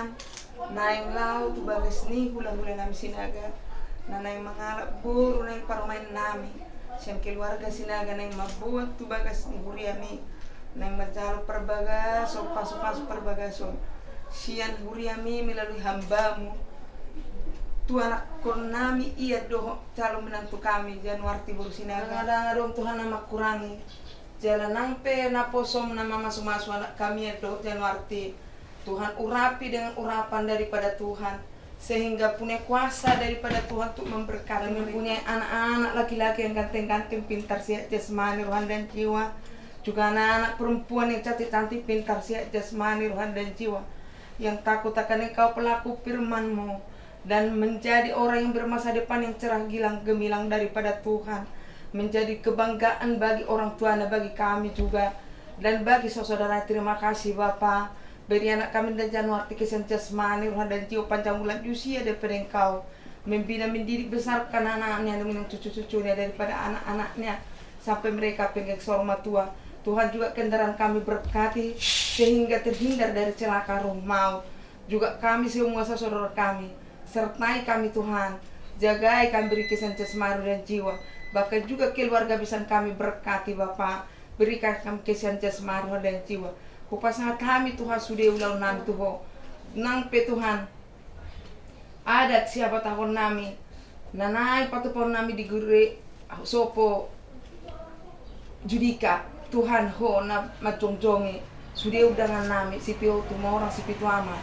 Tuhan naing laut bagas ni hula-hula nami sinaga na naing mangalap buru naing parumain nami siyang keluarga sinaga naing mabuat tu bagas ni huriami naing majalo perbagas o pasok-pasok perbagas o siyan huriami melalui hambamu Tuhan akon nami iya doh calon menantu kami Januarti buru sinaga ada dong Tuhan nama kurangi jalan nampe naposom nama masuk-masuk anak kami doh Januarti Tuhan urapi dengan urapan daripada Tuhan sehingga punya kuasa daripada Tuhan untuk memberkati mempunyai anak-anak laki-laki yang ganteng-ganteng pintar sihat jasmani rohani dan jiwa juga anak-anak perempuan yang cantik-cantik pintar sihat jasmani rohani dan jiwa yang takut akan Engkau pelaku firman-Mu dan menjadi orang yang bermasa depan yang cerah gilang gemilang daripada Tuhan menjadi kebanggaan bagi orang tua dan bagi kami juga dan bagi saudara. Terima kasih Bapa, beri anak kami dan Januarti kesehatan jasmani rohani dan jiwa panjang bulan usia daripada Engkau membina mendidik besarkan anak-anaknya dan cucu-cucunya daripada anak-anaknya sampai mereka pengen sorma tua. Tuhan juga kendaraan kami berkati sehingga terhindar dari celaka roh maut. Juga kami semua saudara kami sertai kami Tuhan, jagai kami beri kesan jasmani dan jiwa, bahkan juga keluarga bisa kami berkati Bapa, berikan kami kesan jasmani dan jiwa. Kupasangat kami Tuhan sudah ulang nami Tuhan, nangpe Tuhan, adat siapa tahun nami, nanai patupon nami di gure sopo judika Tuhan ho na macongjongi sudah udangan nami sipio tu orang sipitu ama,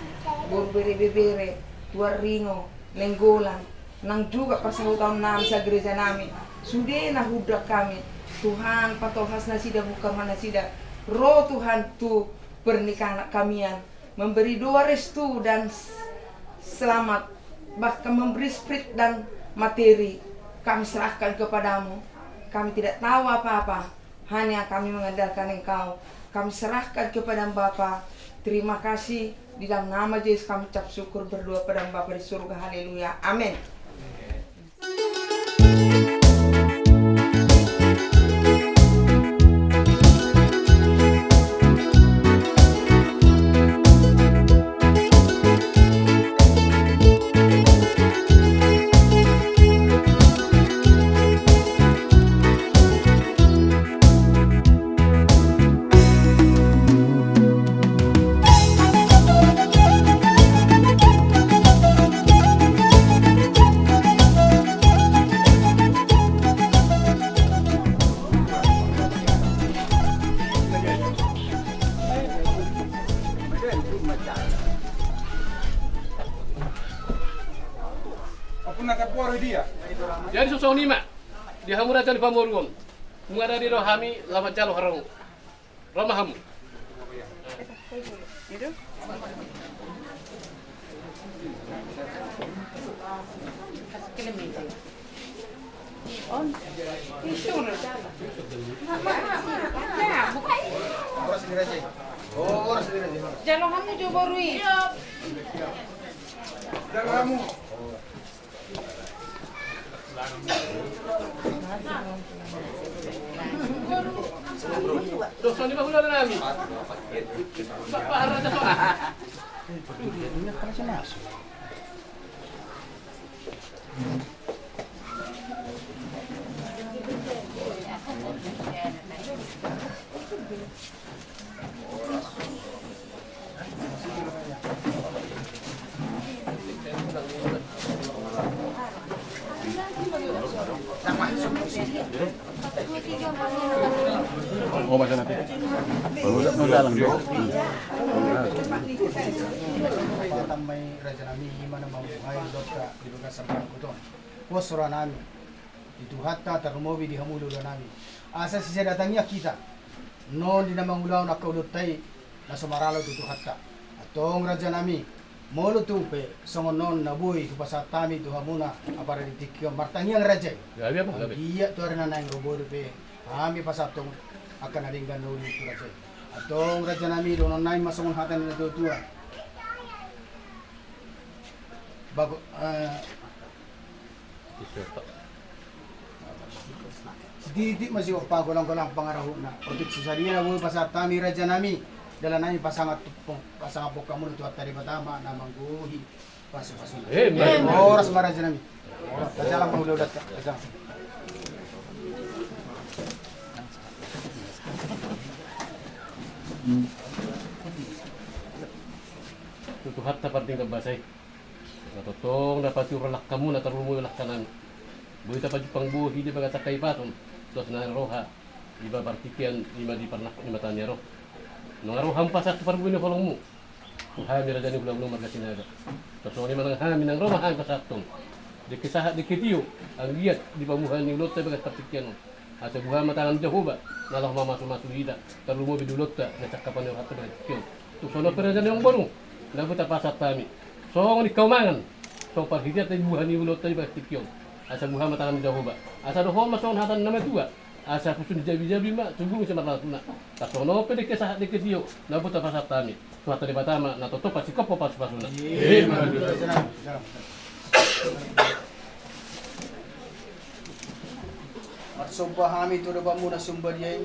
berbere-bere. Tuar ringo, lenggolan, nang juga persahutan nami sa gereja nami. Sudah nahudak kami. Tuhan patol has nasida bukan manasida. Roh Tuhan tu pernikahan anak kamian. Memberi doa restu dan selamat. Bahkan memberi spirit dan materi. Kami serahkan kepadamu. Kami tidak tahu apa-apa. Hanya kami mengandalkan Engkau. Kami serahkan kepada Bapa. Terima kasih. Di dalam nama Yesus kami ucap syukur berdoa pada Bapa di surga. Haleluya. Amin. Jadi susah ni mak, dia hamura cali pamorgon, mungara di rohami lama calo harang, ramah hamu. Jalan kamu coba Rui. Jalan kamu. Dosa ni bahulah nami. Parah dah soal. Dia kan masuk. Oh, macam nanti. Baru dalam dia. Tambay raja nami mana mau ngayon dokta di lugar serta kuton. Wasra nami itu hatta termobi di hamulu nami. Asa sisa datangnya kita. Non di nama ulau nak ulutai na sumaralo itu hatta. Atong raja nami molo tupe songonon nabuy kupasatami tu hamuna apara ditikyo martangiang raja. Gabi apa? Gabi. Iya tu arena nang robor pe. Kami pasatong akan adinggan nuli tu raja. Atong raja nami donon nai masongon hatan na tua. Bago Sedikit masih pagolang-golang pangarahu na. Untuk sisariya na buhay pasatami raja nami. dala namin pasangat po kamu itu tadi pertama na mangguhi pasu-pasu. Oras maraja namin. Tajalang maululat ka. Tajalang. Tutuh hatta parting kabasay. Natotong dapat uralak kamu na tarumulak kanan. Buhi tapat pang buhi di bagat sakay paton. Tos na roha. Iba partikian lima di parnak ni matanya roh. Nung aruham pasak parbuin ni kolong mo. Hami ra jani ulang marga sinaga. Tos ni manang hami nang roh hami pasak tong. Dikisahat dikitiyo ang giat di pamuhan ni ulot bagat partikian. Asa buha matangan Jehova. Nalah mama sumasu hida. Tarumo bidulot ta na cakapan ni hatta bagat kiyo. Tusono pera jani ang baru. Nabuta pasat kami. So ni kaumangan. So parhidiat ay buha ni ulot ta bagat kiyo. Asa buha matangan Jehova. Asa doho mason hatan nama dua. Asa kusun jabi-jabi mak tunggu sa maratuna. Tasono pede kesahat dikitiyo. Nabuta pasat kami. Suatu di batama na toto pasi kopo pas-pasuna. Marsumpa kami itu doa muna sumber yain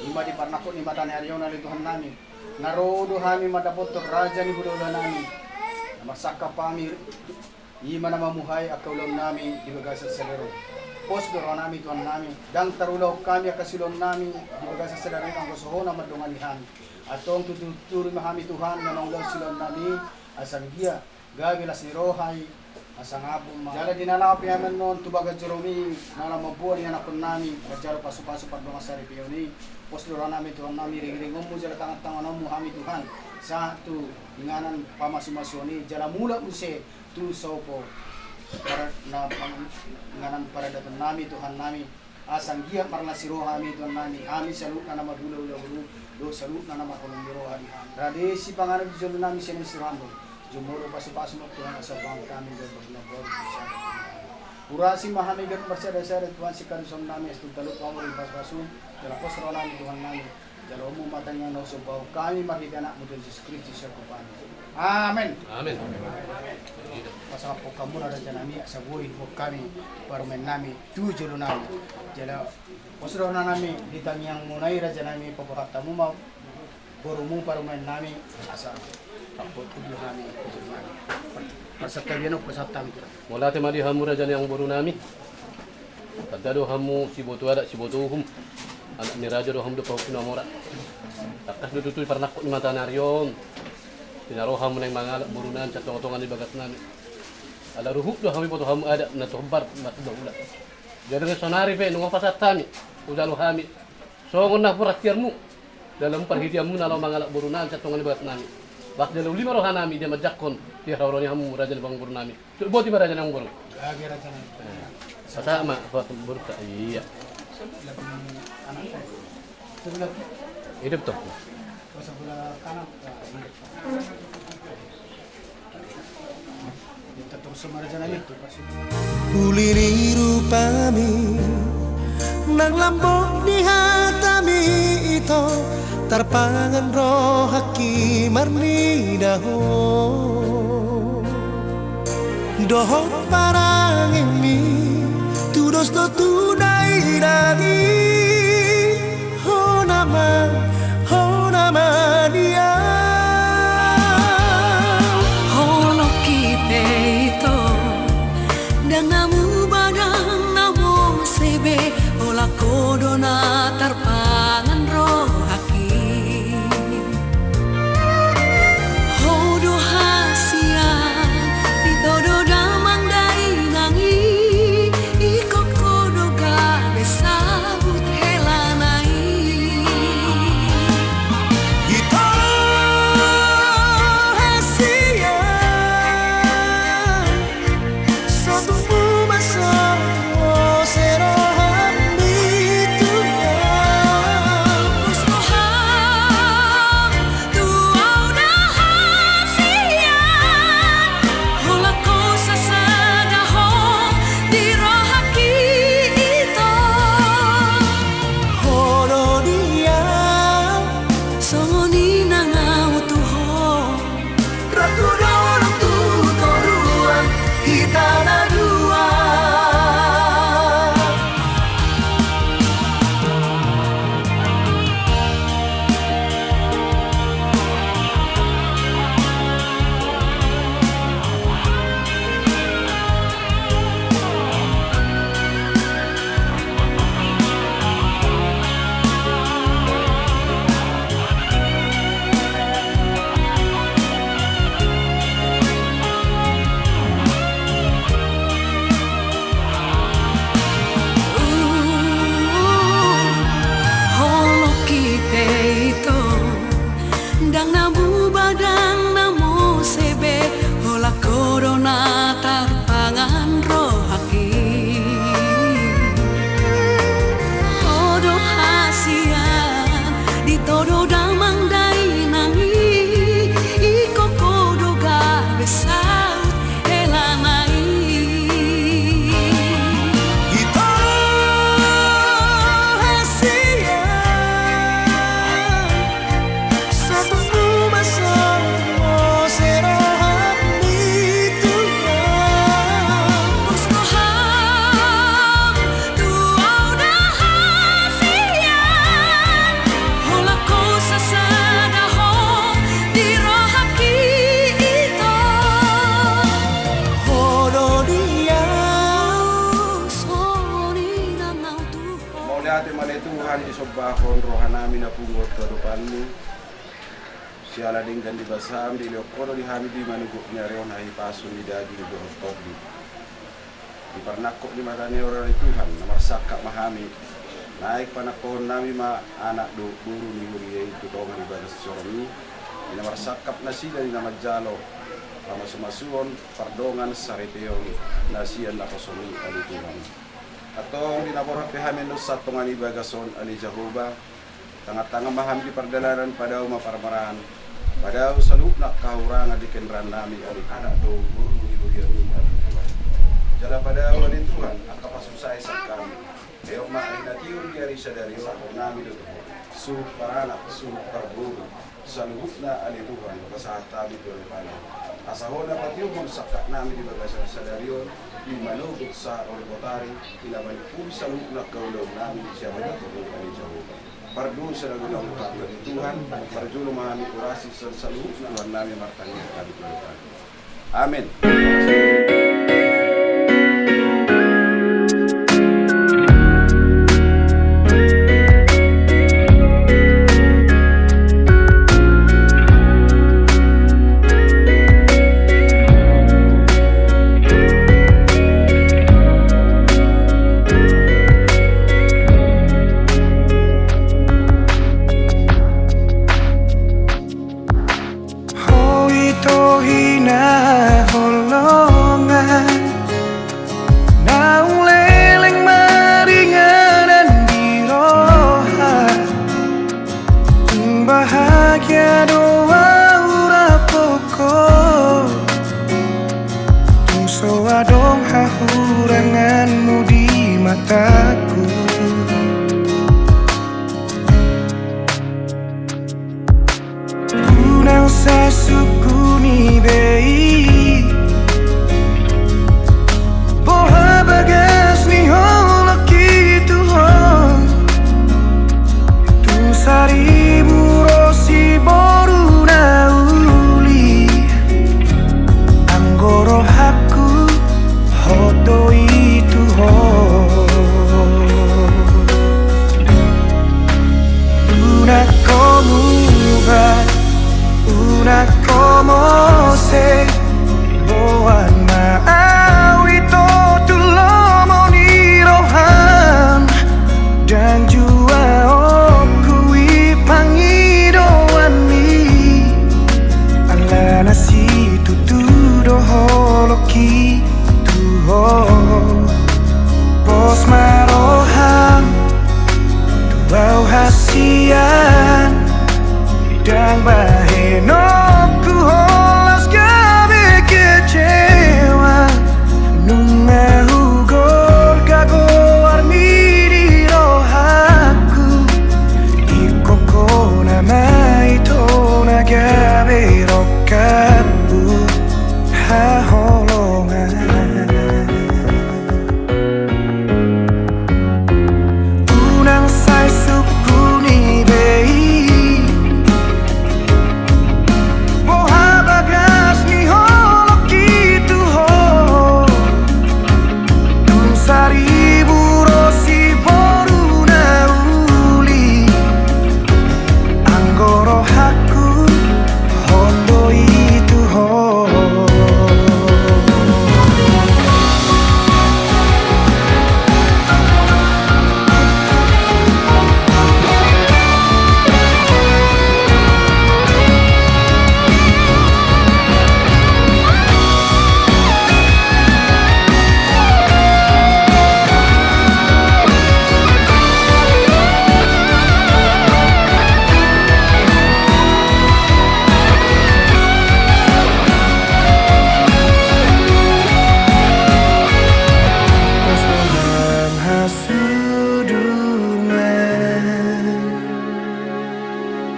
ima di parnakot ni mata nariyo na Tuhan namin. Narodo kami madapot to raja ni budola namin. Masaka pami ima na mamuhay akaulam namin di bagasa selero. Pos doro namin Tuhan namin. Dang tarulaw kami akasulom namin di bagasa selero ang gusto na madungalihan. Atong tuturi mahami Tuhan na nanggaw silom namin asang dia gagilas ni rohay asang abong jala dinalapi naman noon tubaga Jeromi na mabuhay ni anak namin jalo pasu-pasu pag mga sari piyoni postura namin Tuhan namin ring-ringom mo jala tangan-tangan mo kami Tuhan sa tu inganan pamasumasyoni jala mula mo si tu sopo para na inganan para datan namin Tuhan namin asang giya para nasiro kami Tuhan namin kami salut na madulaw-ulaw do salut na makulong biro hari rade si pangarap jolo namin sinisirando jumuro pasu-pasu mo Tuhan sa bang kami berbagnabar Purasi mahami gan bersara-sara Tuhan si karusan namin estung talut pamor pas-pasu dalam posro namin Tuhan namin jalo mo matanya no subaw kami makikana mo Yesus Kristus sa kupan amen Amin. pasang po kamu na dyan namin sa buhay po kami parumen namin tujulo namin jalo posro na namin ditang yang munay ra dyan namin paborata mo ma borumu parumen namin asa tapos tujulo namin pasat tabiano pasat kami Mula te mali hamu rajan yang baru nami. Tadado hamu si botu ada si botu hum. Anak ni raja do hamu do pau kina mora. Takas do tutu parnak ni mata narion. Tinaro hamu nang mangalak burunan sa tongotongan di bagat nami. Ala ruhuk do hamu botu hamu ada na tombar mat do ula. Jadi ke sonari pe nung pasat kami. Udalo hami. So ngon na purakirmu. Dalam perhitianmu nalo mangalak burunan sa tongotongan di bagat nami. Bak jalo lima roh nami dia majakon dia rawroni hamu raja bang guru nami. Coba ti raja nang guru. gagi ra dyan Sama guru tak iya. sebelah Hidup tuh. sebelah kanan kita terus sama dyan namin Uliriru pami nang lambok di hatami ito tarpangan roh haki marni daho doho parang imi tudos do tunai nagi ho nama dia Holo kipe ito dangamu badang namo sebe ola kodo na tarpangan roh haki hodo hasia ditodo damang dai nangi ikok kodo gabe sabut Udang namu badang namu sebe Hola corona tarpangan rohaki Odo hasian ditodo damang dai nangi Iko kodo ga besar elamai Ito hasia satu rumah semua serohat itu Musnuham tu auda hasian Hola kosa sadaho di rohaki ito Hororia Soni nangau Tuhan Mauli ate mali Tuhan isobbakon roha namin na pungot kadupanmu. Siala dinggan di basam di lokono di hamidi manuguk nyarion hai pasun di daging dohot tobi. Di parnakok di matani orang Tuhan nomor sakak mahami. Naik panakon nami ma anak do buru ni huri itu tongan ibadah sesorami. Di nomor sakap nasi dari nama jalo. Lama sumasuon pardongan sarepeong nasian nakosoni ali Tuhan. Atong dinabor hape hamin no satongan ibagason ali Jehovah. Tanga-tanga maham di perdalanan pada uma parmarahan. Pada saluk nak kahurangan di kendaraan nami ali anak do guru ibu giru ali Tuhan. Jala pada ali Tuhan akapasusai sakam. Eo ma ali natiun di sadari sakon nami do su paranak su parburu. Salukna ali Tuhan kasahat tabi do pala. Asahona patiu mon sakak nami di bagasan sadarion di manugut sa orgotari ilaban pun salukna kaulong nami siapa na to ali Jehovah. Pardu sa nagulong kapag Tuhan, parjulo mahami kurasi sa salud na Tuhan namin martangin kami Tuhan. Amen. Adong hahuranganmu di mataku Unang sa sukuni bei Boha bagas ni holaki Tuhan Tung saribu rosi boru nauli Anggoro haku Hoto itu ho Una como va Una como se Boan maawi to tulomo ni rohan Dan jua okui pangidoan ni Ala nasi tutudo holoki Bos maroham Tuau hasian Dan bahenoku holas gabe kecewa Nunga hugor gago armi di rohaku Ikoko nama itu nagabe rokapu Haholongan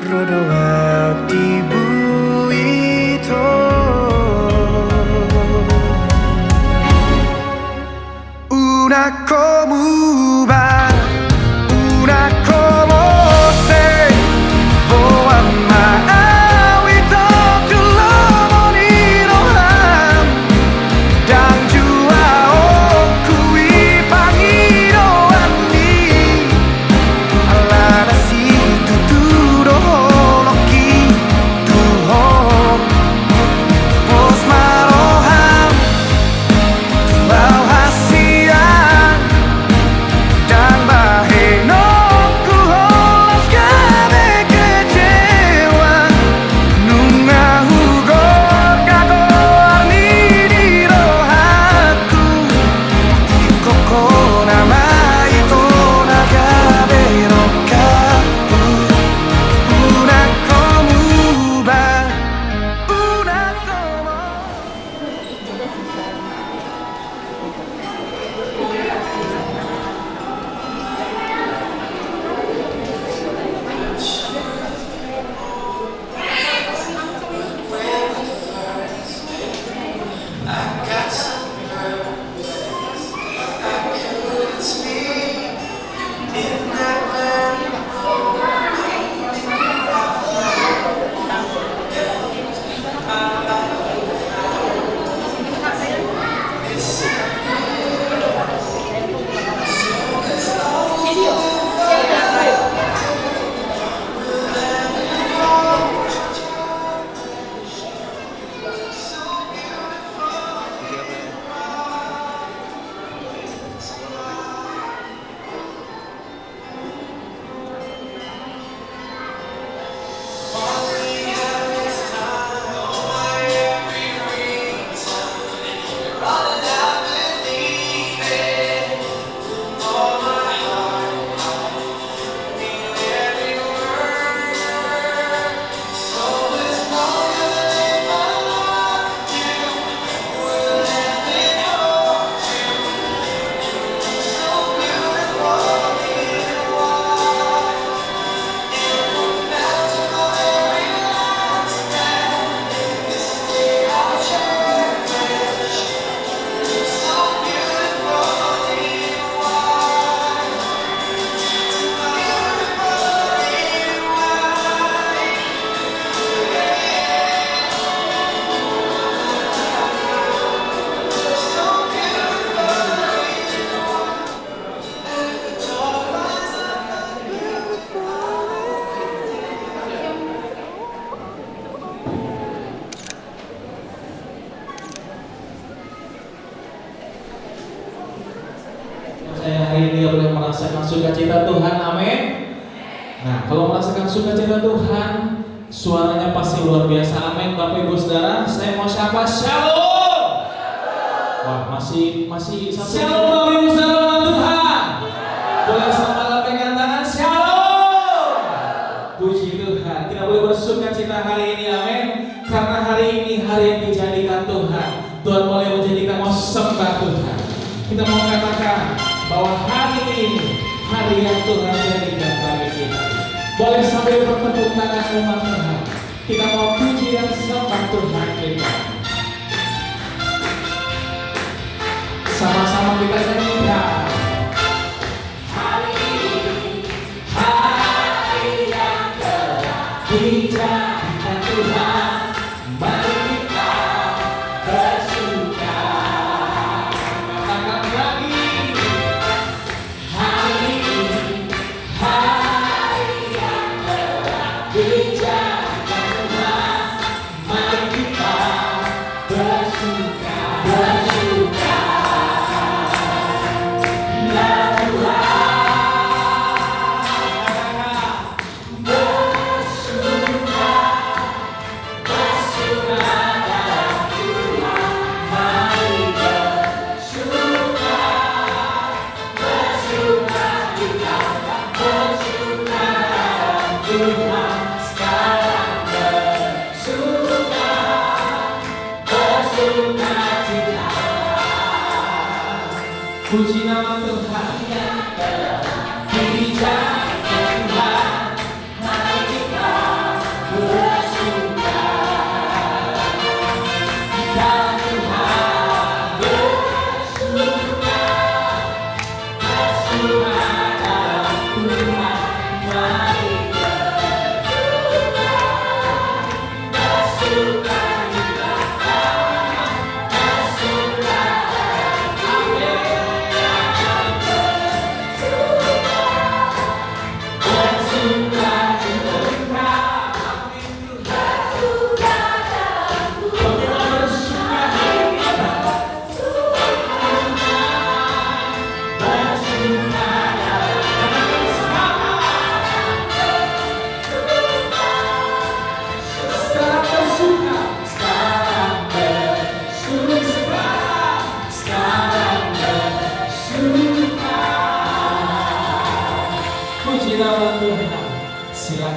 berdoa di bumi itu. Una como va, una como se, oh ama awito tulo moniro ham, dan jua okui pangiro andi, ala nasi tuturo loki tuhom, pos maroham, tuau hasian, dan baheno ku holas kame kecewa, nunga hugor kagor ni di rohaku, ikoko nama itu naga berokaku, una como ba, una como. Saya hari ini boleh merasakan sukacita Tuhan, amin. Nah, kalau merasakan sukacita Tuhan, suaranya pasti luar biasa, amin. Bapak Ibu Saudara, saya mau sapa shalom. Wah, masih satu. Shalom Bapak Ibu Saudara Tuhan. Boleh sama lambaikan tangan shalom. Puji Tuhan, kita boleh bersukacita hari ini, amin. Karena hari ini hari yang dijadikan Tuhan. Tuhan boleh menjadikan mau sembah Tuhan. Kita mau katakan bahwa hari ini hari yang Tuhan jadikan bagi kita. Boleh sambil bertepuk tangan umat Tuhan. Kita mau puji dan sembah Tuhan kita. Sama-sama kita nyanyikan. Hari ini hari yang telah dijadikan Tuhan. Mari kita bersuka. Katakan lagi. Hari ini hari yang telah dijadikan Tuhan. Mari kita bersuka. Ya Tuhan. Puji nama Tuhan yang telah dijadikan Tuhan. Mari kita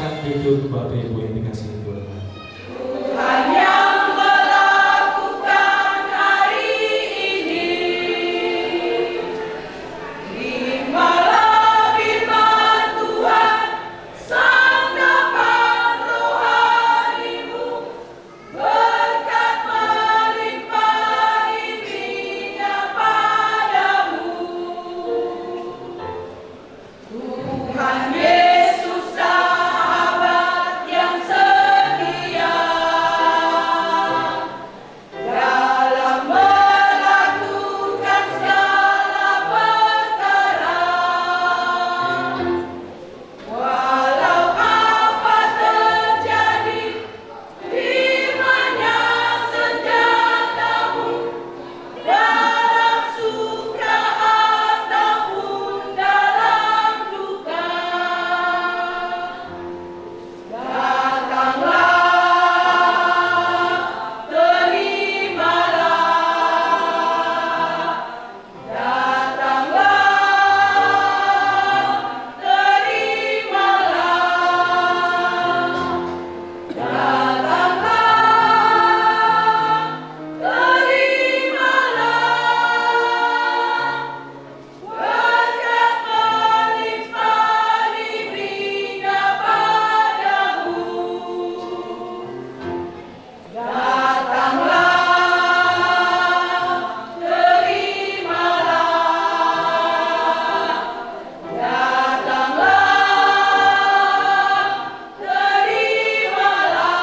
silakan duduk Bapak Ibu yang dikasihi Tuhan. Tuhan yang melakukan hari ini, terimalah firman Tuhan, sandapan rohanimu, berkat melimpah diberinya padamu. Tuhan Yesus sahabat yang setia, dalam melakukan segala perkara. Walau apa terjadi, firman-Nya senjatamu, dalam suka ataupun dalam duka. Datanglah, terimalah. Datanglah, terimalah. Datanglah, terimalah. Berkat melimpah diberinya padamu. Datanglah, terimalah. Datanglah, terimalah.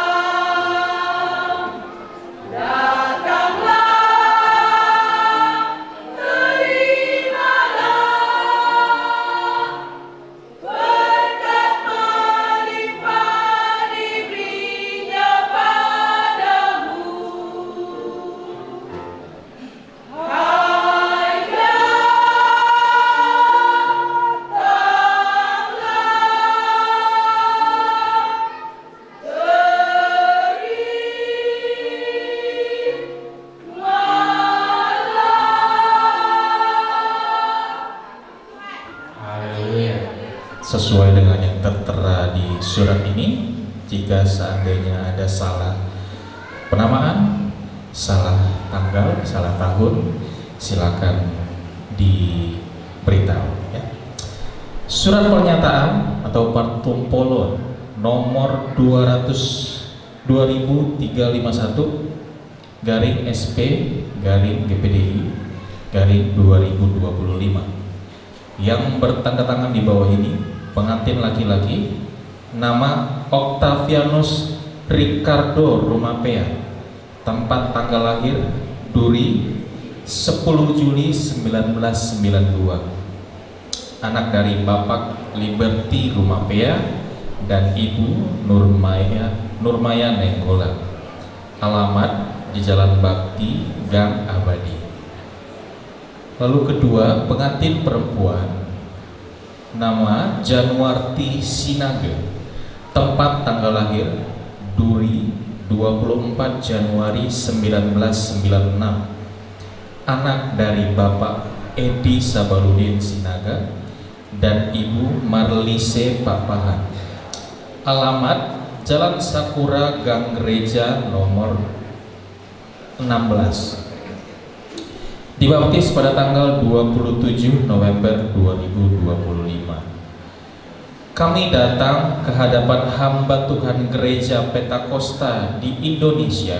Datanglah, terimalah. Berkat melimpah diberinya padamu. Hai Haleluya. Sesuai dengan yang tertera di surat ini, jika seandainya ada salah penamaan, salah tanggal, salah tahun, silakan diberitahu ya. Surat pernyataan atau Partumpolon nomor 2051 garing SP garing GPDI garing 2025 yang bertanda tangan di bawah ini. Pengantin laki-laki nama Octavianus Ricardo Rumapea, tempat tanggal lahir Duri 10 Juli 1992, anak dari Bapak Liberty Rumapea dan Ibu Nurmaya Nenggola. Alamat di Jalan Bakti, Gang Abadi. Lalu kedua, pengantin perempuan nama Januarti Sinaga, tempat tanggal lahir Duri 24 Januari 1996, anak dari Bapak Edi Sabarudin Sinaga dan Ibu Marlise Papahan. Alamat Jalan Sakura Gang Gereja nomor 16. Dibaptis pada tanggal 27 November 2025. Kami datang ke hadapan hamba Tuhan Gereja Pentakosta di Indonesia,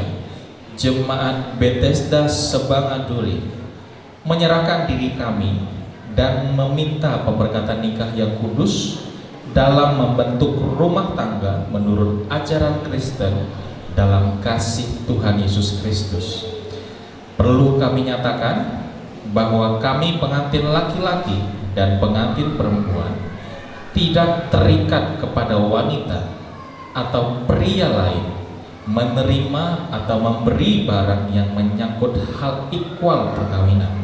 Jemaat Bethesda Sebangaduri, menyerahkan diri kami dan meminta pemberkatan nikah yang kudus dalam membentuk rumah tangga menurut ajaran Kristen dalam kasih Tuhan Yesus Kristus. Perlu kami nyatakan bahwa kami pengantin laki-laki dan pengantin perempuan tidak terikat kepada wanita atau pria lain menerima atau memberi barang yang menyangkut hal ikhwal perkawinan.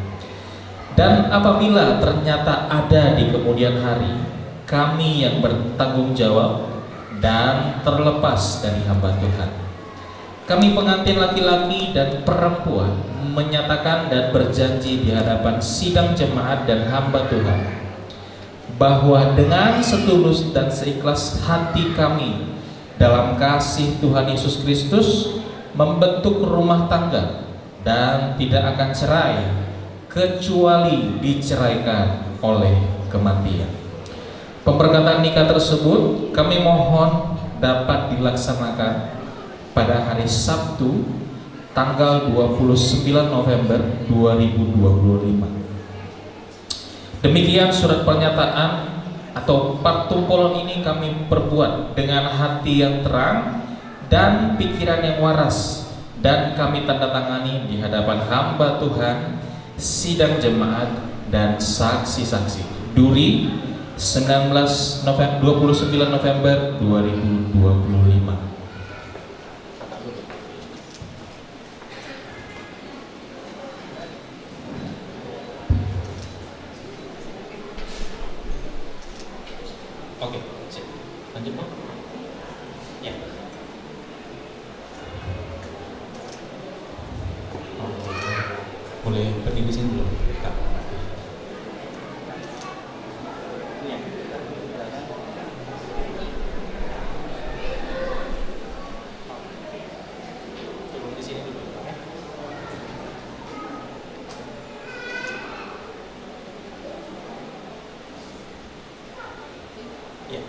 Dan apabila ternyata ada di kemudian hari, kami yang bertanggung jawab dan terlepas dari hamba Tuhan. Kami pengantin laki-laki dan perempuan menyatakan dan berjanji di hadapan sidang jemaat dan hamba Tuhan bahwa dengan setulus dan seikhlas hati kami dalam kasih Tuhan Yesus Kristus membentuk rumah tangga dan tidak akan cerai kecuali diceraikan oleh kematian. Pemberkatan nikah tersebut kami mohon dapat dilaksanakan pada hari Sabtu tanggal 29 November 2025. Demikian surat pernyataan atau partumpolan ini kami perbuat dengan hati yang terang dan pikiran yang waras, dan kami tanda tangani di hadapan hamba Tuhan, sidang jemaat dan saksi-saksi. Duri 29 November 2025. Oke, sip. Lanjut, Pak. Ya. Boleh berdiri di sini dulu, Kak. Ya. Turun di sini dulu, Pak. Ya.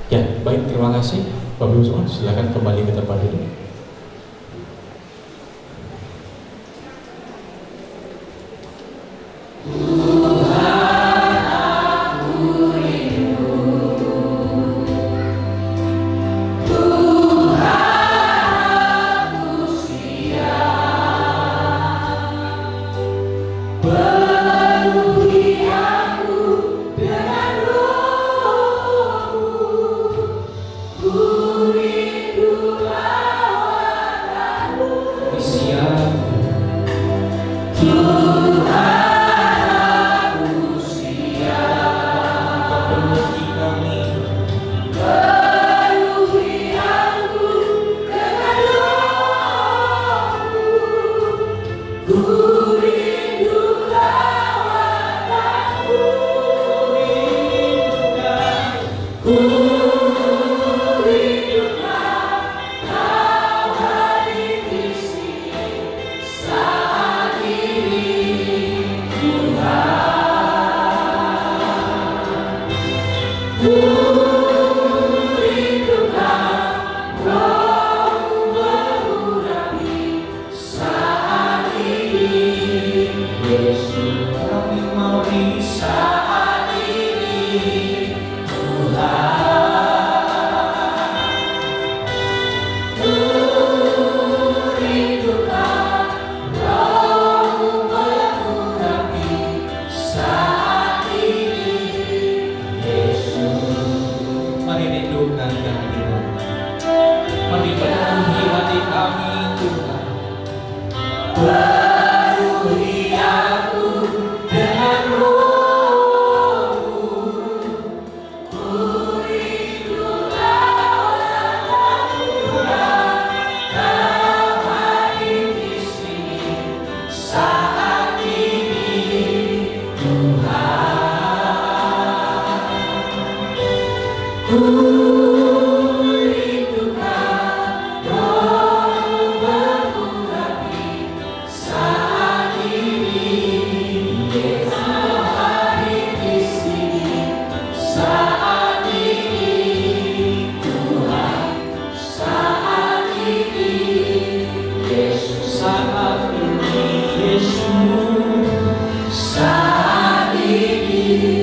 Ya, baik, terima kasih Bapak Ibu semua. Silakan kembali ke tempat duduk. Saat ini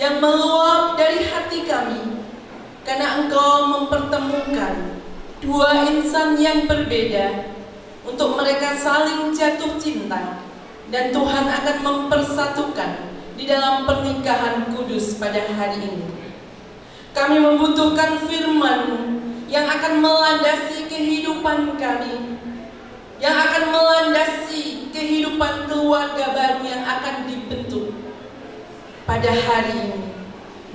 yang meluap dari hati kami, karena Engkau mempertemukan dua insan yang berbeda untuk mereka saling jatuh cinta, dan Tuhan akan mempersatukan di dalam pernikahan kudus pada hari ini. Kami membutuhkan firman-Mu yang akan melandasi kehidupan kami, yang akan melandasi kehidupan keluarga baru yang akan dibentuk pada hari ini.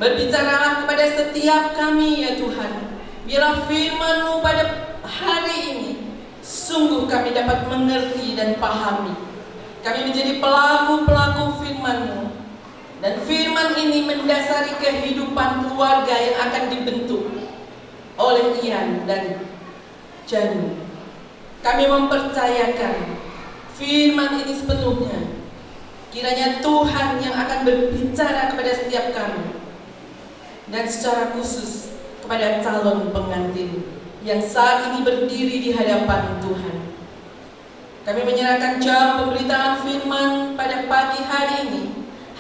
Berbicaralah kepada setiap kami ya Tuhan. Biarlah firman-Mu pada hari ini sungguh kami dapat mengerti dan pahami. Kami menjadi pelaku-pelaku firman-Mu, dan firman ini mendasari kehidupan keluarga yang akan dibentuk oleh Ian dan Janu. Kami mempercayakan firman ini sepenuhnya. Kiranya Tuhan yang akan berbicara kepada setiap kami, dan secara khusus kepada calon pengantin yang saat ini berdiri di hadapan Tuhan. Kami menyerahkan jam pemberitaan firman pada pagi hari ini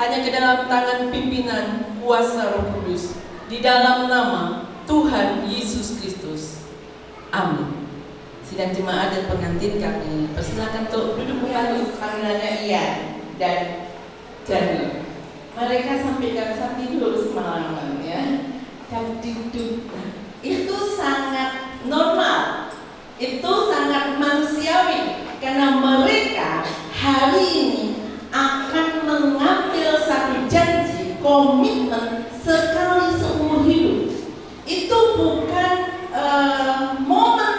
hanya ke dalam tangan pimpinan kuasa Roh Kudus, di dalam nama Tuhan Yesus Kristus. Amin. Sidang jemaat dan pengantin kami persilakan untuk duduk kembali. Panggilannya Ian dan Janu. Mereka sampai tidur semalaman ya, dan duduk. Itu sangat normal, itu sangat manusiawi, karena mereka hari ini akan mengambil satu janji, komitmen sekali seumur hidup. Itu bukan momen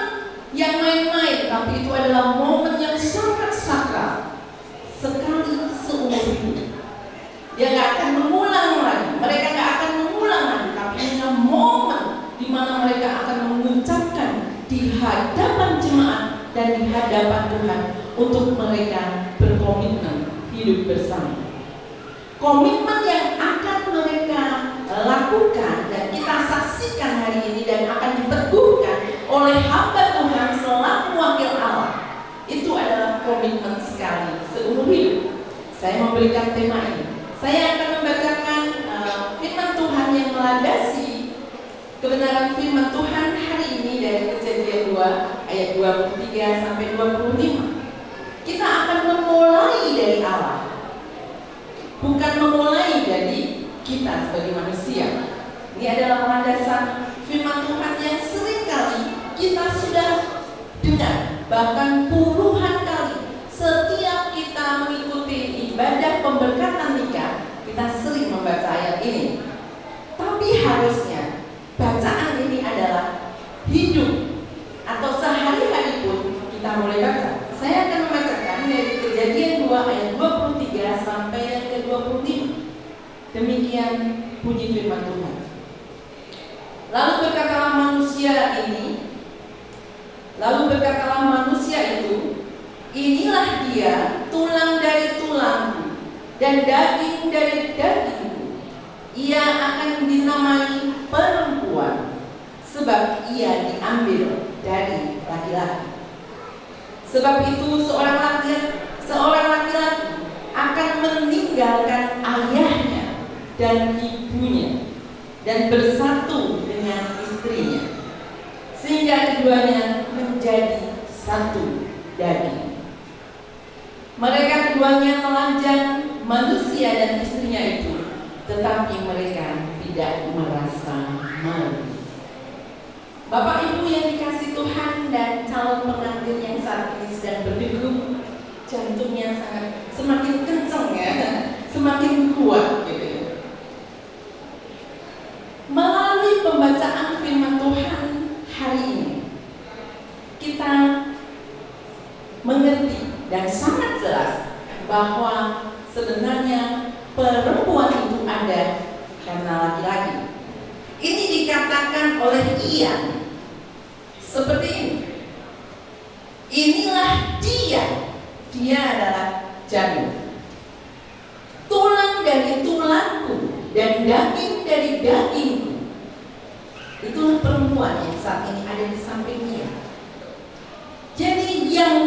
yang main-main, tapi itu adalah momen yang sangat sakral, sekali seumur hidup. Dia nggak akan mengulang lagi, mereka nggak akan mengulang lagi, tapi hanya momen di mana mereka akan mengucapkan di hadapan jemaat dan di hadapan Tuhan untuk mereka berkomitmen hidup bersama. Komitmen yang akan mereka lakukan dan kita saksikan hari ini dan akan diteguhkan oleh hamba Tuhan selaku wakil Allah, itu adalah komitmen sekali seumur hidup. Saya memberikan tema ini. Saya akan membacakan firman Tuhan yang melandasi kebenaran firman Tuhan hari ini dari Kejadian 2 ayat 23 sampai 25. Kita akan memulai dari Allah, bukan memulai dari kita sebagai manusia. Ini adalah landasan firman Tuhan yang seringkali kita sudah dengar, bahkan puluhan kali. Setiap kita mengikuti ibadah pemberkatan nikah, kita sering membaca ayat ini. Tapi harusnya bacaan ini adalah hidup, atau sehari-hari pun kita mulai baca. Saya akan membacakan dari Kejadian 2 ayat 23 sampai yang ke-25. Demikian bunyi firman Tuhan. Lalu berkatalah manusia itu, inilah dia, tulang dari tulangku dan daging dari dagingku. Ia akan dinamai perempuan, sebab ia diambil dari laki-laki. Sebab itu seorang laki-laki akan meninggalkan ayahnya dan ibunya dan bersatu dengan istrinya, sehingga keduanya menjadi satu daging. Mereka keduanya telanjang, manusia dan istrinya itu, tetapi mereka tidak merasa malu. Bapak Ibu yang dikasih Tuhan dan calon pengantin yang saat ini sedang berdegup, jantungnya semakin kencang ya, semakin kuat gitu ya. Melalui pembacaan firman Tuhan hari ini, kita mengerti dan sangat jelas bahwa sebenarnya perempuan itu ada karena laki-laki. Ini dikatakan oleh Ian seperti ini. Inilah dia adalah Janu. Tulang dari tulangku dan daging dari dagingku. Itulah perempuan yang saat ini ada di samping dia. Jadi yang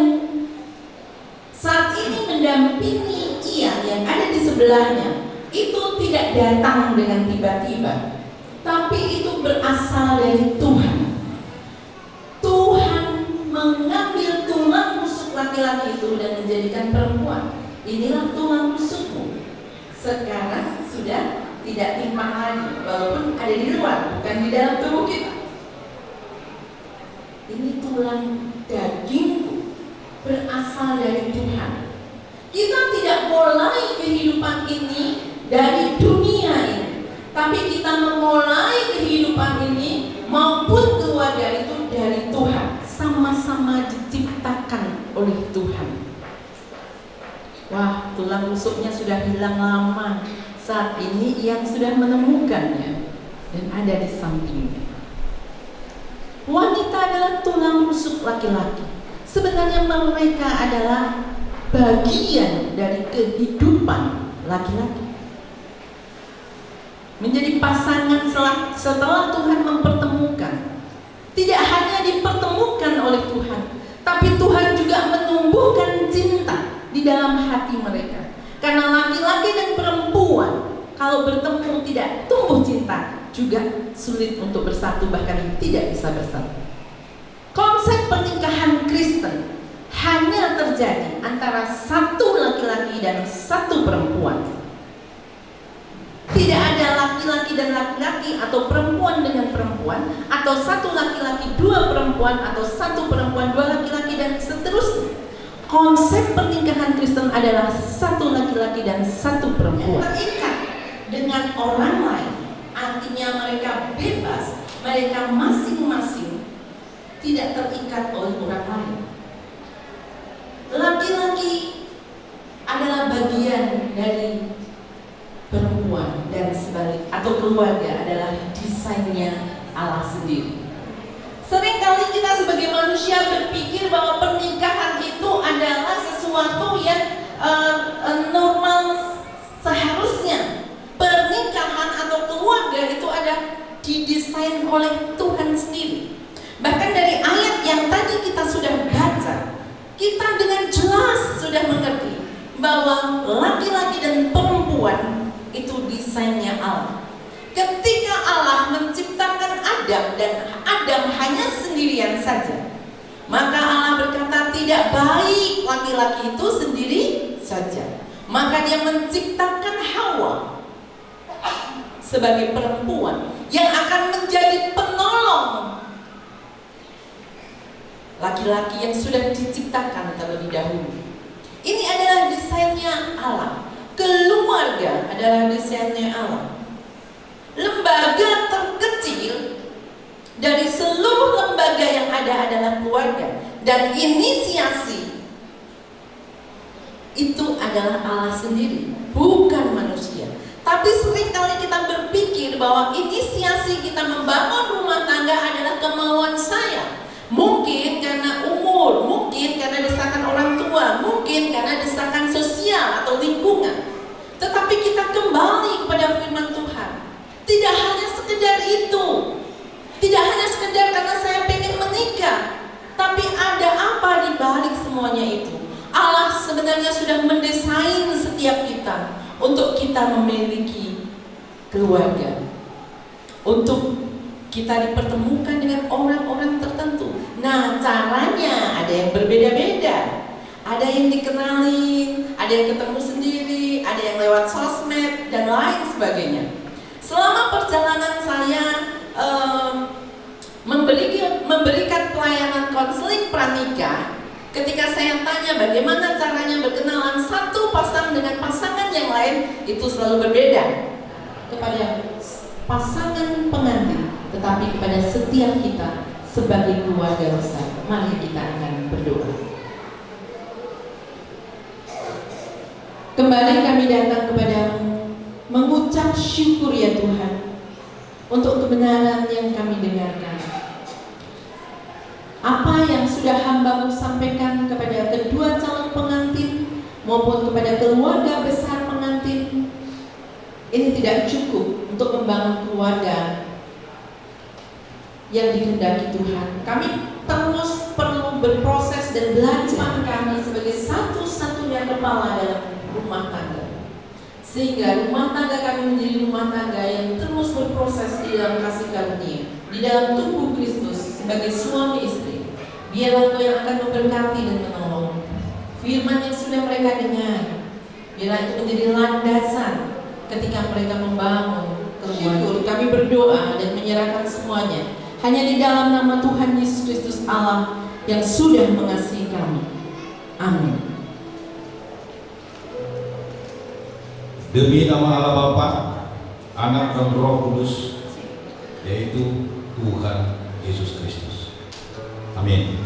saat ini mendampingi Ian yang ada di sebelahnya, itu tidak datang dengan tiba-tiba, tapi itu berasal dari Tuhan. Tuhan mengambil tulang rusuk laki-laki itu dan menjadikan perempuan. Inilah tulang rusukmu. Sekarang sudah tidak timpang lagi, walaupun ada di luar, bukan di dalam tubuh kita. Ini tulang dagingku, berasal dari Tuhan. Kita tidak mulai kehidupan ini dari dunia ini, tapi kita memulai kehidupan ini maupun keluarga itu dari Tuhan. Sama-sama diciptakan oleh Tuhan. Wah, tulang rusuknya sudah hilang lama. Saat ini yang sudah menemukannya dan ada di sampingnya. Wanita adalah tulang rusuk laki-laki. Sebenarnya mereka adalah bagian dari kehidupan laki-laki. Menjadi pasangan setelah Tuhan mempertemukan. Tidak hanya dipertemukan oleh Tuhan, tapi Tuhan juga menumbuhkan cinta di dalam hati mereka. Karena laki-laki dan perempuan kalau bertemu tidak tumbuh cinta, juga sulit untuk bersatu, bahkan tidak bisa bersatu. Konsep pernikahan Kristen hanya terjadi antara satu laki-laki dan satu perempuan. Tidak ada laki-laki dan laki-laki, atau perempuan dengan perempuan, atau satu laki-laki dua perempuan, atau satu perempuan dua laki-laki, dan seterusnya. Konsep pernikahan Kristen adalah satu laki-laki dan satu perempuan terikat dengan orang lain. Artinya mereka bebas, mereka masing-masing tidak terikat oleh orang lain. Laki-laki adalah bagian dari perempuan dan sebalik, atau keluarga adalah desainnya Allah sendiri. Seringkali kita sebagai manusia berpikir bahwa pernikahan itu adalah sesuatu yang normal seharusnya. Pernikahan atau keluarga itu ada didesain oleh Tuhan sendiri. Bahkan dari ayat yang tadi kita sudah baca, kita dengan jelas sudah mengerti bahwa laki-laki dan perempuan itu desainnya Allah. Ketika Allah menciptakan Adam dan Adam hanya sendirian saja, maka Allah berkata tidak baik laki-laki itu sendiri saja. Maka dia menciptakan Hawa sebagai perempuan yang akan menjadi penolong laki-laki yang sudah diciptakan terlebih dahulu. Ini adalah desainnya Allah. Keluarga adalah desainnya Allah. Lembaga terkecil dari seluruh lembaga yang ada adalah keluarga, dan inisiasi itu adalah Allah sendiri, bukan manusia. Tapi seringkali kita berpikir bahwa inisiasi kita membangun rumah tangga adalah kemauan saya. Mungkin karena umur, mungkin karena desakan orang tua, mungkin karena desakan sosial atau lingkungan. Tetapi kita kembali kepada firman Tuhan. Tidak hanya sekedar itu, tidak hanya sekedar karena saya pengen menikah, tapi ada apa di balik semuanya itu. Allah sebenarnya sudah mendesain setiap kita untuk kita memiliki keluarga, untuk kita dipertemukan dengan orang-orang tertentu. Nah, caranya ada yang berbeda-beda. Ada yang dikenali, ada yang ketemu sendiri, ada yang lewat sosmed, dan lain sebagainya. Selama perjalanan saya memberikan pelayanan konseling pranikah, ketika saya tanya bagaimana caranya berkenalan satu pasangan dengan pasangan yang lain, itu selalu berbeda kepada pasangan pengantin, tetapi kepada setiap kita sebagai keluarga besar. Mari kita akan berdoa. Kembali kami datang kepadamu, mengucap syukur ya Tuhan untuk kebenaran yang kami dengarkan. Apa yang sudah hamba-Mu sampaikan kepada kedua calon pengantin maupun kepada keluarga besar pengantin, ini tidak cukup untuk membangun keluarga yang dikehendaki Tuhan. Kami terus perlu berproses dan belajar kami sebagai satu-satunya kepala dalam rumah tangga. sehingga rumah tangga kami menjadi rumah tangga yang terus berproses di dalam kasih karunia, di dalam tubuh Kristus sebagai suami istri. Biarlah Engkau yang akan memberkati dan menolong. Firman yang sudah mereka dengar, biarlah itu menjadi landasan ketika mereka membangun keluarga. Kami berdoa dan menyerahkan semuanya hanya di dalam nama Tuhan Yesus Kristus Allah yang sudah mengasihi kami. Amin. Demi nama Allah Bapa, Anak dan Roh Kudus, yaitu Tuhan Yesus Kristus. Amin.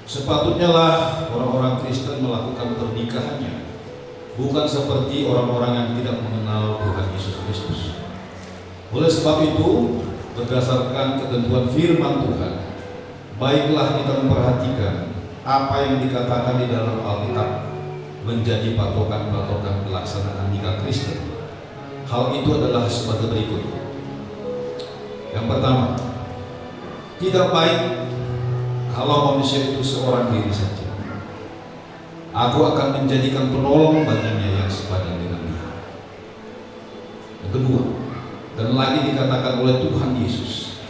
Sepatutnya lah orang-orang Kristen melakukan pernikahannya bukan seperti orang-orang yang tidak mengenal Tuhan Yesus Kristus. Oleh sebab itu, berdasarkan ketentuan firman Tuhan, baiklah kita memperhatikan apa yang dikatakan di dalam Alkitab menjadi patokan-patokan pelaksanaan nikah Kristen. Hal itu adalah sebagai berikut. Yang pertama, tidak baik kalau manusia itu seorang diri saja. Aku akan menjadikan penolong baginya yang sepadan dengan dia. Yang kedua, dan lagi dikatakan oleh Tuhan Yesus,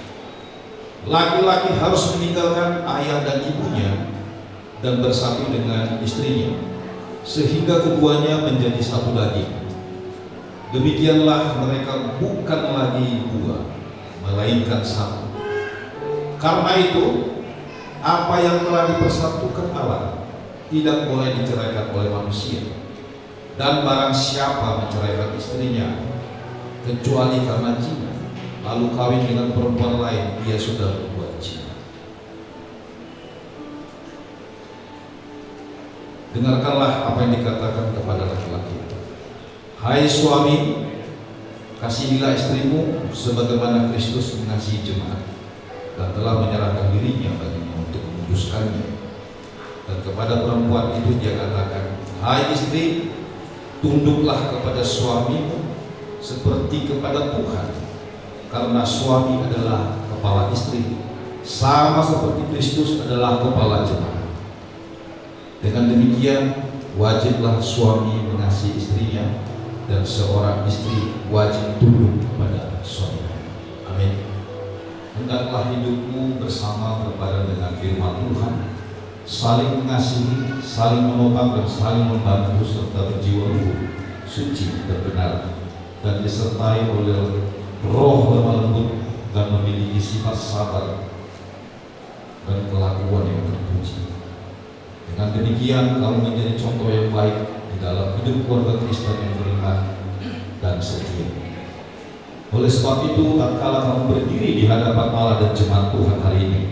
laki-laki harus meninggalkan ayah dan ibunya dan bersatu dengan istrinya, sehingga keduanya menjadi satu daging. Demikianlah mereka bukan lagi dua, melainkan satu. Karena itu, apa yang telah dipersatukan Allah tidak boleh diceraikan oleh manusia. Dan barang siapa menceraikan istrinya kecuali karena zina, lalu kawin dengan perempuan lain, dia sudah berbuat zina. Dengarkanlah apa yang dikatakan kepada laki-laki. Hai suami, kasihilah istrimu sebagaimana Kristus mengasihi jemaat dan telah menyerahkan dirinya baginya untuk menguduskannya. Dan kepada perempuan itu dia katakan, hai istri, tunduklah kepada suamimu seperti kepada Tuhan, karena suami adalah kepala istri, sama seperti Kristus adalah kepala jemaat. Dengan demikian, wajiblah suami mengasihi istrinya dan seorang istri wajib tunduk kepada suaminya. Amin. Hendaklah hidupmu bersama berbadan dengan firman Tuhan, saling mengasihi, saling menopang dan saling membantu serta berjiwa suci dan benar, dan disertai oleh roh lemah lembut dan memiliki sifat sabar dan kelakuan yang terpuji. Dengan demikian, kamu menjadi contoh yang baik di dalam hidup keluarga Kristen yang beriman dan setia. Oleh sebab itu, tatkala kamu berdiri di hadapan Allah dan jemaat Tuhan hari ini,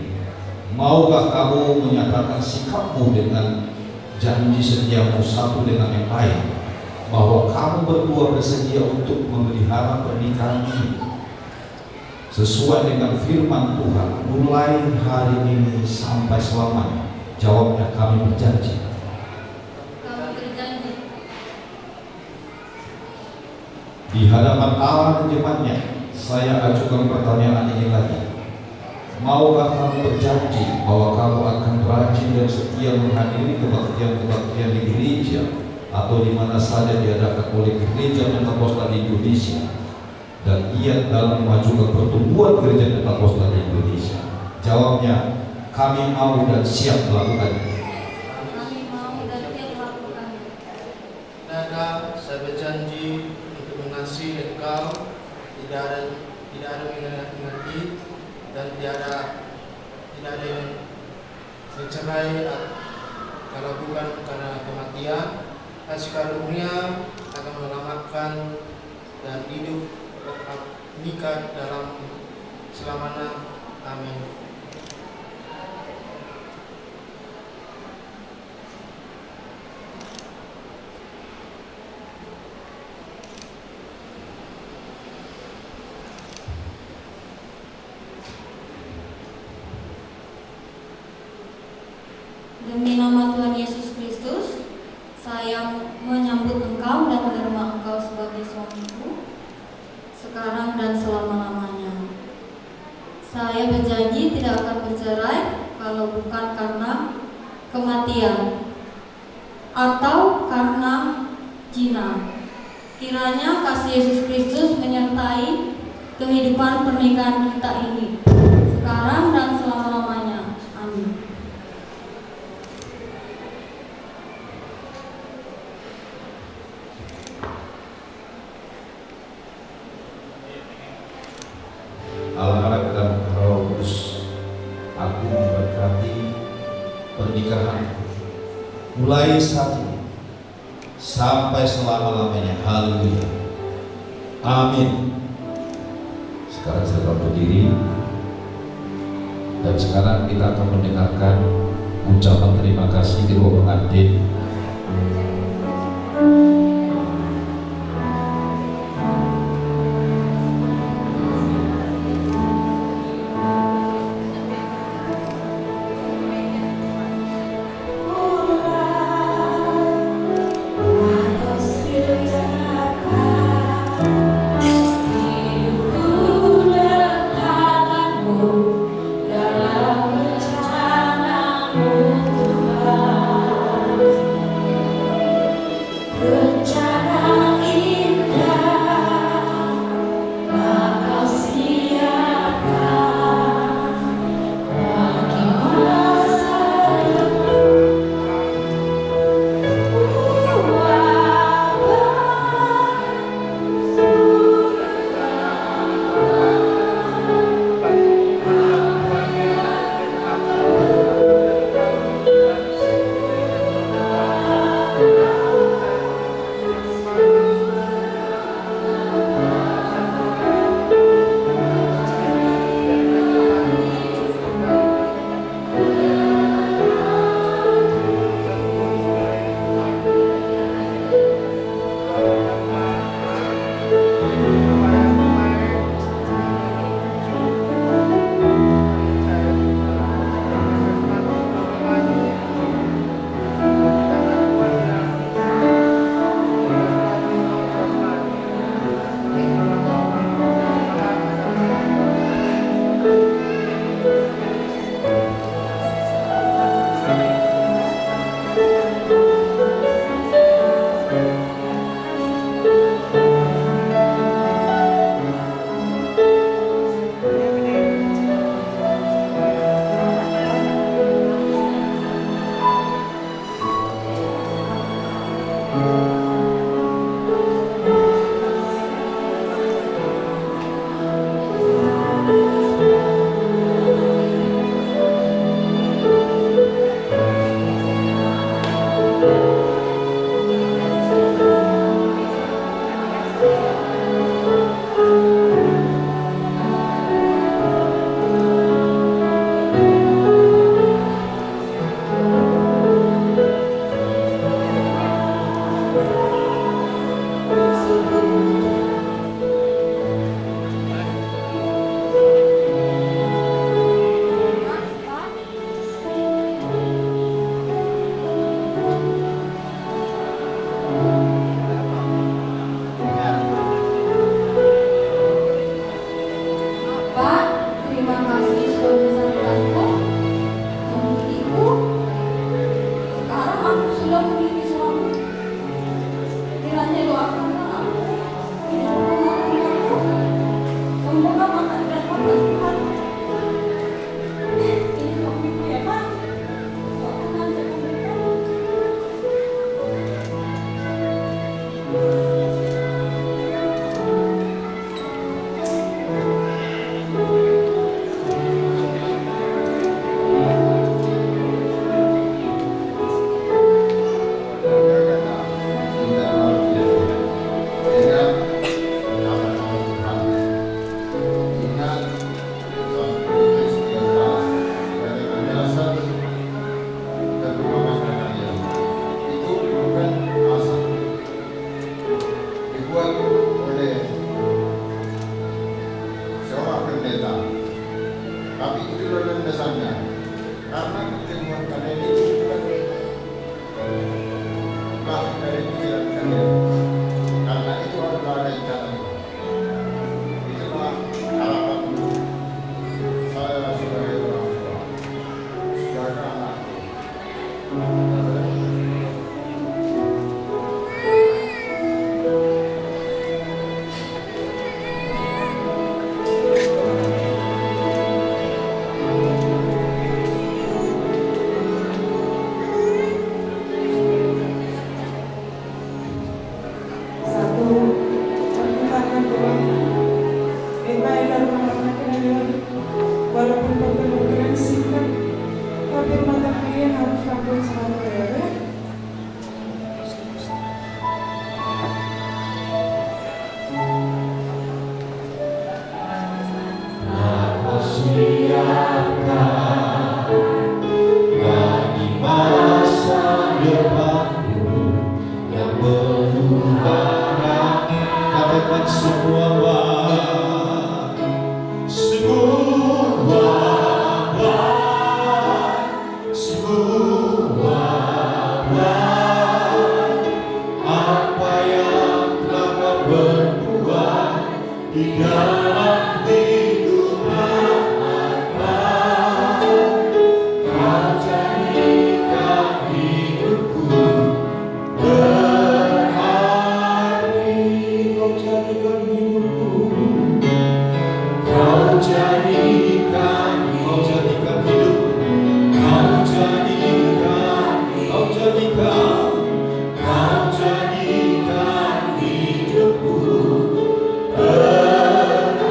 maukah kamu menyatakan sikapmu dengan janji setiamu satu dengan yang lain, bahwa kamu berdua bersedia untuk memelihara pernikahan ini sesuai dengan firman Tuhan mulai hari ini sampai selamanya? Jawabnya, kami berjanji. Kami berjanji. Di hadapan Allah dan jemaatnya, saya ajukan pertanyaan ini lagi. Maukah kamu berjanji bahwa kamu akan rajin dan setia menghadiri kebaktian-kebaktian di gereja atau di mana saja diadakan oleh Gereja Pentakosta di Indonesia, dan giat dalam memajukan pertumbuhan Gereja Pentakosta di Indonesia? Jawabnya, kami mau dan siap melakukannya. Kami mau dan siap melakukannya. Saudara, saya berjanji untuk mengasihi engkau, tidak ada mengerti dan tidak ada yang mencerai kalau bukan karena kematian. Kasih karunia akan menyelamatkan dan hidup nikah dalam selamanya. Amin. Demi nama Tuhan Yesus Kristus, saya menyambut engkau dan menerima engkau sebagai suamiku, sekarang dan selama-lamanya. Saya berjanji tidak akan bercerai kalau bukan karena kematian atau karena zina. Kiranya kasih Yesus Kristus menyertai kehidupan pernikahan kita ini, sekarang dan selama-lamanya. Amin. Allah dan Roh Kudus, aku memberkati pernikahan mulai saat ini sampai selama-lamanya. Haleluya. Amin. Sekarang saya berdiri dan sekarang kita akan mendengarkan ucapan terima kasih kedua pengantin. penuh harap, katakan semua baik, semua baik, semua baik. Apa yang telah kau berbuat di dalam hidup hamba, kau jadikan hidupku berarti. Kau jadikan hidupku, kau jadikan hidup, kau jadikan hidupku berarti.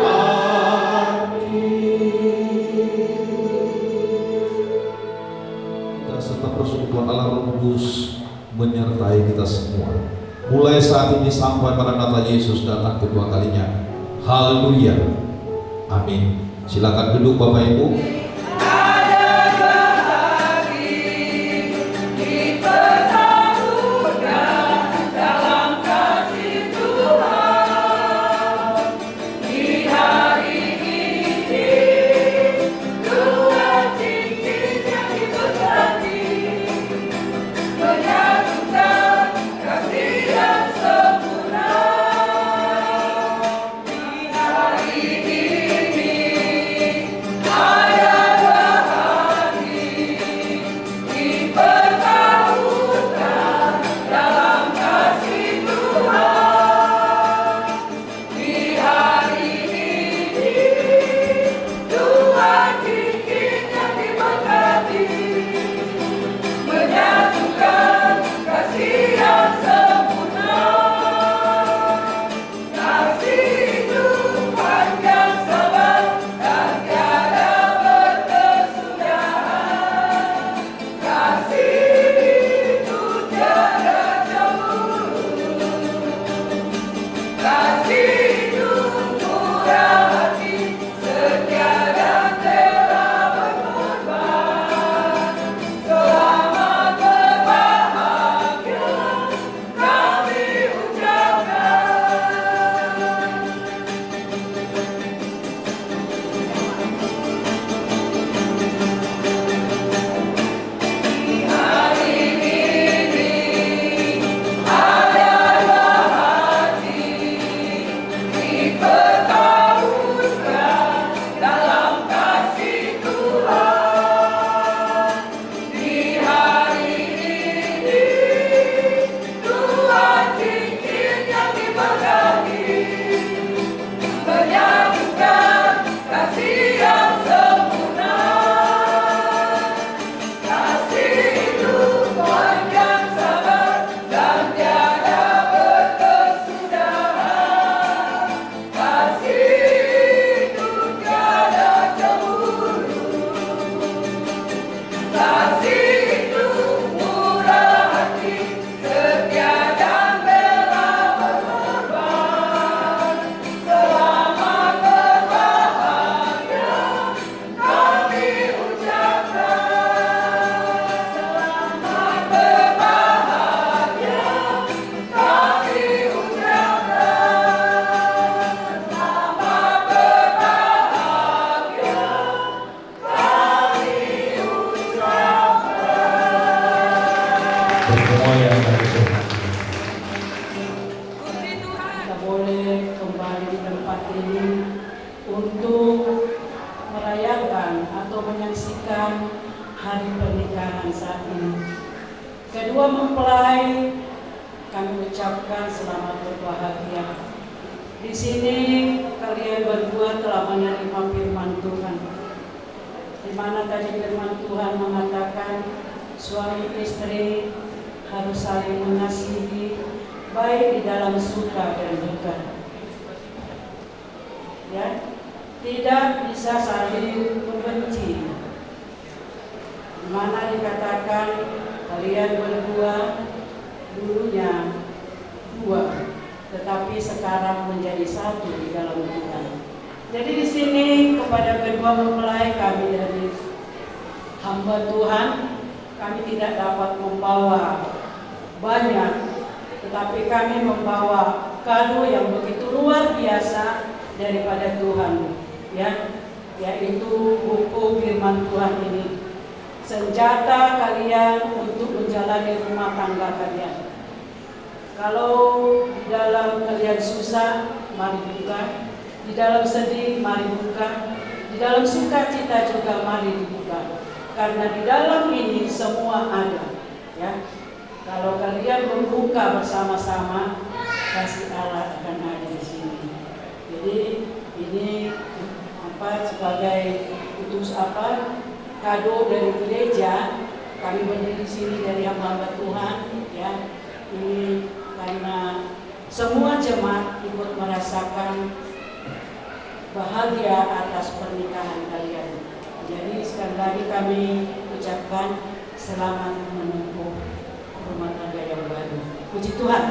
Kita serta persekutuan Allah Roh Kudus menyertai kita semua. Mulai saat ini sampai Maranatha Yesus datang kedua kalinya. Haleluya. Amin. Silakan duduk Bapak Ibu. Kita boleh kembali di tempat ini untuk merayakan atau menyaksikan hari pernikahan saat ini. Kedua mempelai kami ucapkan selamat berbahagia. Di sini kalian berdua telah menerima firman Tuhan, di mana tadi firman Tuhan mengatakan suami istri harus saling mengasihi, baik di dalam suka dan duka. Ya, tidak bisa saling membenci. Di mana dikatakan kalian berdua dulunya dua, tetapi sekarang menjadi satu di dalam Tuhan. Jadi di sini kepada kedua mempelai kami dari hamba Tuhan, kami tidak dapat membawa banyak tetapi kami membawa kado yang begitu luar biasa daripada Tuhan, ya, yaitu buku firman Tuhan ini, senjata kalian untuk menjalani rumah tangga kalian. Kalau di dalam kalian susah, mari buka. Di dalam sedih, mari buka. Di dalam sukacita juga mari dibuka. Karena di dalam ini semua ada, ya. Kalau kalian membuka bersama-sama, kasih Allah akan ada di sini. Jadi ini sebagai kado dari gereja, kami berdiri di sini dari hamba Tuhan, ya. Ini karena semua jemaat ikut merasakan bahagia atas pernikahan kalian. Jadi sekali lagi kami ucapkan selamat menempuh rumah tangga yang baru. Puji Tuhan.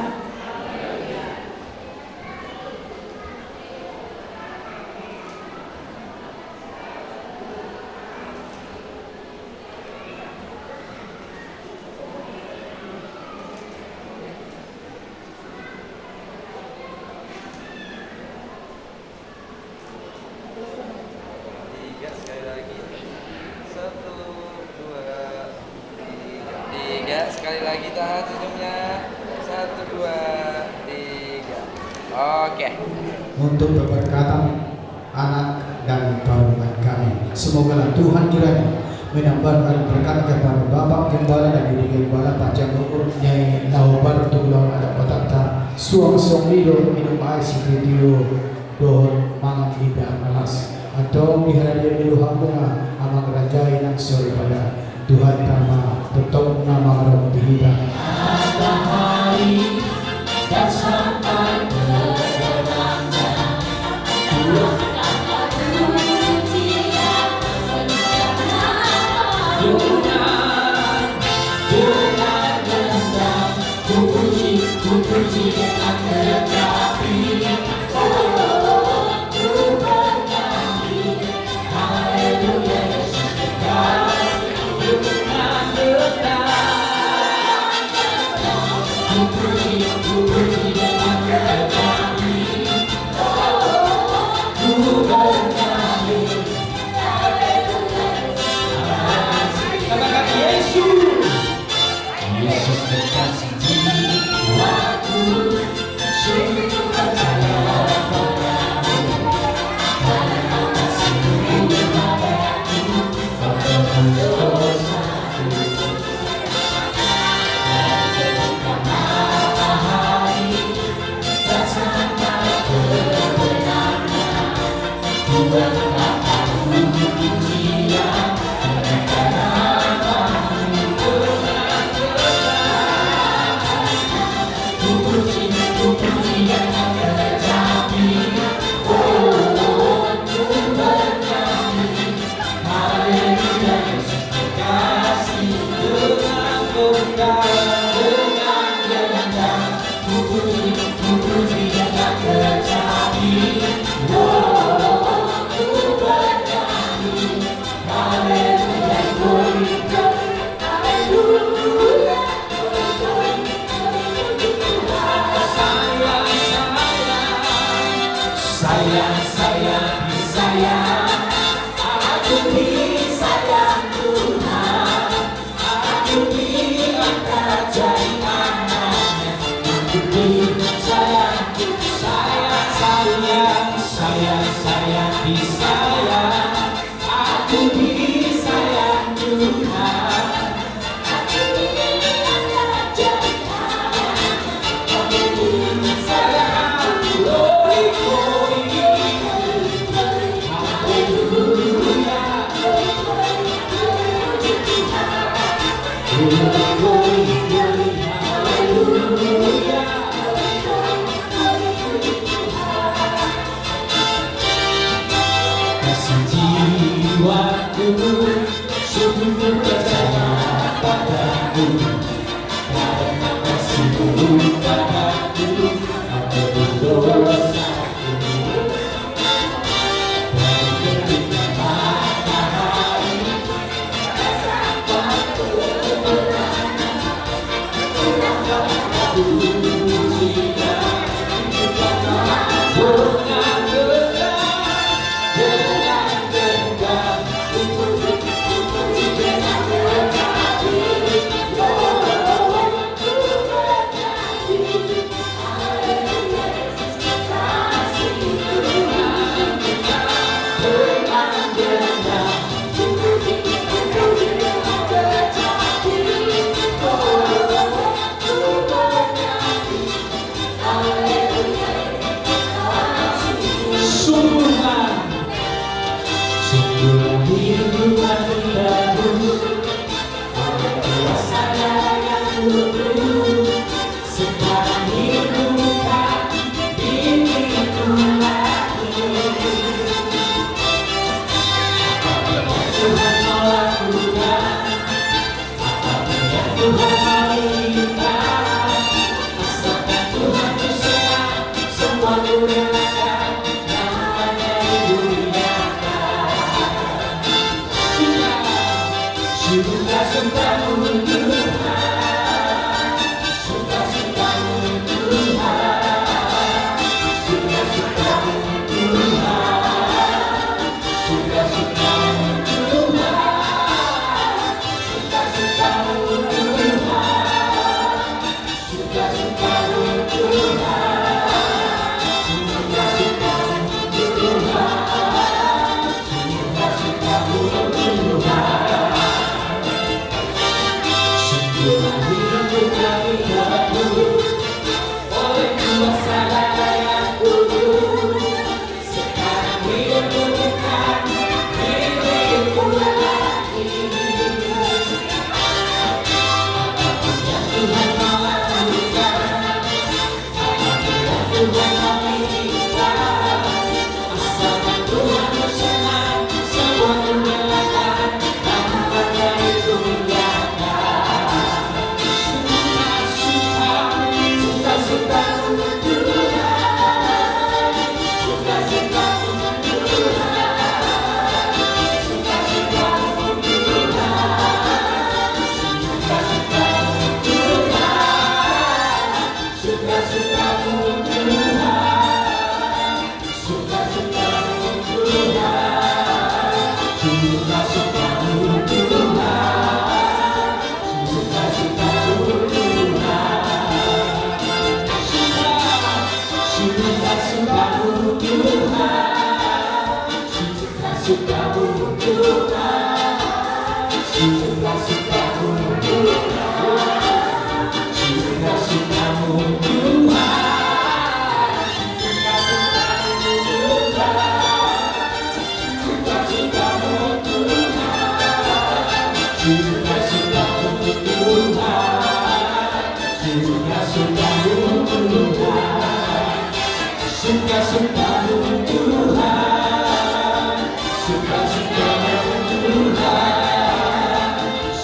Sekali lagi tahan senyumnya. 1, 2, 3. Oke. Untuk keberkatan anak dan taruhan kami, semoga Tuhan kiranya menambahkan berkat kepada Bapak Gembala dan Ibu Gembala, panjang umur, Nyai Naobar untuk lawan anak petata, suang lido minum air si video dohon mangan indah malas atau dihadiri di ruang bunga amang rajai nang sore pada Tuhan nama tetap nama Rob dihidang matahari dan sampai terbenamnya Tuhan dapat pujian dengan rendang puji dengan tetapi ku bernyanyi haleluya Yesus kekasih dengan rendang ku puji dengan tetapi ku bernyanyi katakan Yesus Yesus kekasih jiwaku sungguh percaya padamu karena kasih-Mu padaku kau tebus dosaku dan ketika matahari tak sampai terbenamnya ku berkata pujian kepada nama-Mu dengan ku puji dengan tetapi ku bernyanyi haleluya Yesus kekasih dengan tunggal dengan gendang ku puji dengan tetapi ku bernyanyi haleluya haleluya sayang disayang aku disayang Tuhan aku diangkat jadi anaknya aku disayang sayang disayang aku disayang Tuhan aku diangkat jadi anaknya aku disayang haleluya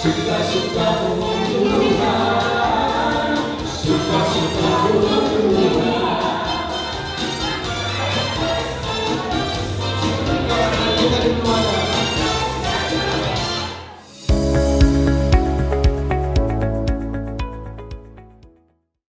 Suka-sukamu Tuhan, suka-sukamu Tuhan.